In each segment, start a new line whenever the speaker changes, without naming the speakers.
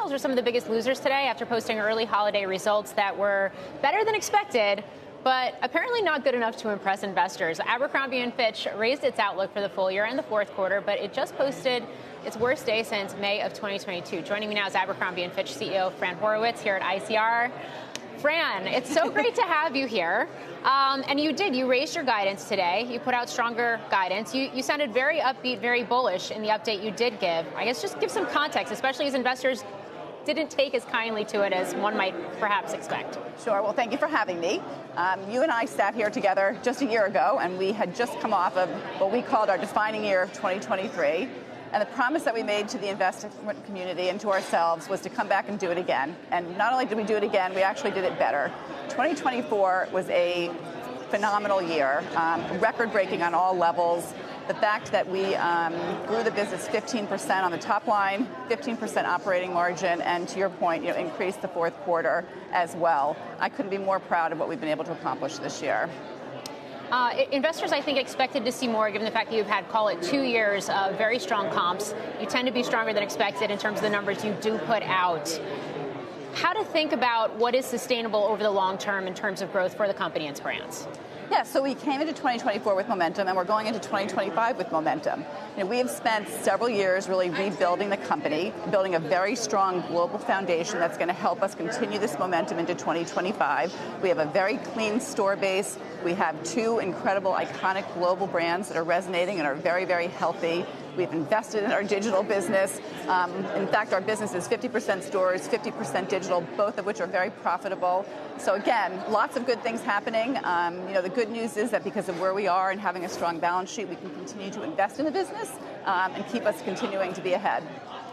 Financials are some of the biggest losers today after posting early holiday results that were better than expected, but apparently not good enough to impress investors. Abercrombie and Fitch raised its outlook for the full year and the fourth quarter, but it just posted its worst day since May of 2022. Joining me now is Abercrombie and Fitch CEO Fran Horowitz here at ICR. Fran, it's so great to have you here. And you raised your guidance today. You put out stronger guidance. You sounded very upbeat, very bullish in the update you did give. I guess just give some context, especially as investors didn't take as kindly to it as one might perhaps expect.
Sure. Well, thank you for having me. You and I sat here together just a year ago, and we had just come off of what we called our defining year of 2023. And the promise that we made to the investment community and to ourselves was to come back and do it again. And not only did we do it again, we actually did it better. 2024 was a phenomenal year, record-breaking on all levels. The fact that we grew the business 15% on the top line, 15% operating margin, and to your point, increased the fourth quarter as well. I couldn't be more proud of what we've been able to accomplish this year.
Investors, I think, expected to see more, given the fact that you've had, call it, 2 years of very strong comps. You tend to be stronger than expected in terms of the numbers you do put out. How to think about what is sustainable over the long term in terms of growth for the company and its brands?
Yeah, so we came into 2024 with momentum, and we're going into 2025 with momentum. We have spent several years really rebuilding the company, building a very strong global foundation that's going to help us continue this momentum into 2025. We have a very clean store base. We have two incredible, iconic global brands that are resonating and are very, very healthy. We've invested in our digital business. In fact, our business is 50% stores, 50% digital, both of which are very profitable. So again, lots of good things happening. The good news is that because of where we are and having a strong balance sheet, we can continue to invest in the business and keep us continuing to be ahead.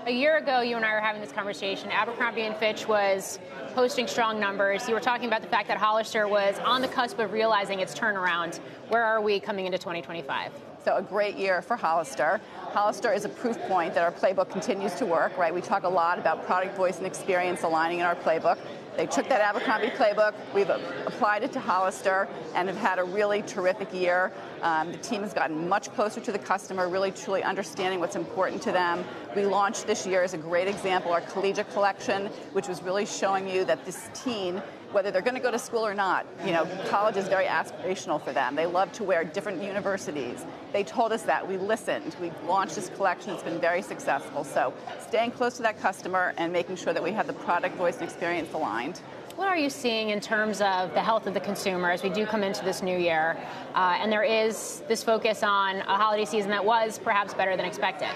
A year ago, you and I were having this conversation. Abercrombie and Fitch was posting strong numbers. You were talking about the fact that Hollister was on the cusp of realizing its turnaround. Where are we coming into 2025?
So a great year for Hollister. Hollister is a proof point that our playbook continues to work, right? We talk a lot about product, voice, and experience aligning in our playbook. They took that Abercrombie playbook, we've applied it to Hollister, and have had a really terrific year. The team has gotten much closer to the customer, really truly understanding what's important to them. We launched this year as a great example our collegiate collection, which was really showing you that this teen, whether they're going to go to school or not, college is very aspirational for them. They love to wear different universities. They told us that. We listened. We launched this collection. It's been very successful. So staying close to that customer and making sure that we have the product, voice, and experience aligned.
What are you seeing in terms of the health of the consumer as we do come into this new year? And there is this focus on a holiday season that was perhaps better than expected.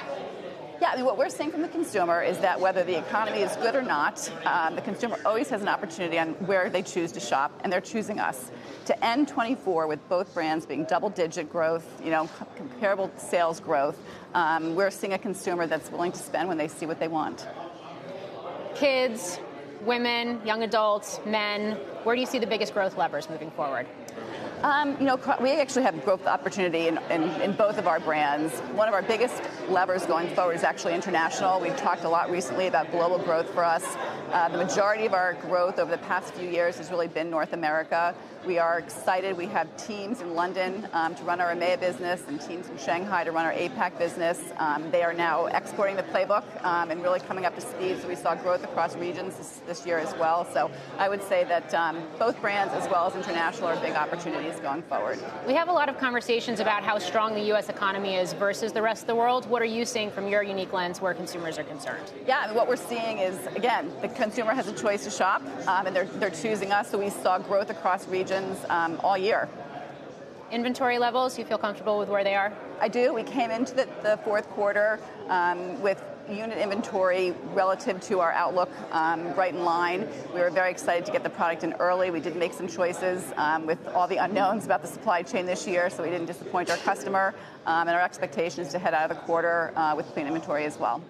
Yeah, what we're seeing from the consumer is that whether the economy is good or not, the consumer always has an opportunity on where they choose to shop, and they're choosing us. To end 24 with both brands being double-digit growth, comparable sales growth, we're seeing a consumer that's willing to spend when they see what they want.
Kids, women, young adults, men, where do you see the biggest growth levers moving forward?
We actually have growth opportunity in both of our brands. One of our biggest levers going forward is actually international. We've talked a lot recently about global growth for us. The majority of our growth over the past few years has really been North America. We are excited. We have teams in London to run our EMEA business and teams in Shanghai to run our APAC business. They are now exporting the playbook and really coming up to speed. So we saw growth across regions this year as well. So I would say that both brands as well as international are big opportunities going forward.
We have a lot of conversations about how strong the U.S. economy is versus the rest of the world. What are you seeing from your unique lens where consumers are concerned?
Yeah, what we're seeing is, again, the consumer has a choice to shop, and they're choosing us. So we saw growth across regions all year.
Inventory levels, you feel comfortable with where they are?
I do. We came into the fourth quarter with unit inventory relative to our outlook right in line. We were very excited to get the product in early. We did make some choices with all the unknowns about the supply chain this year, so we didn't disappoint our customer. And our expectation is to head out of the quarter with clean inventory as well.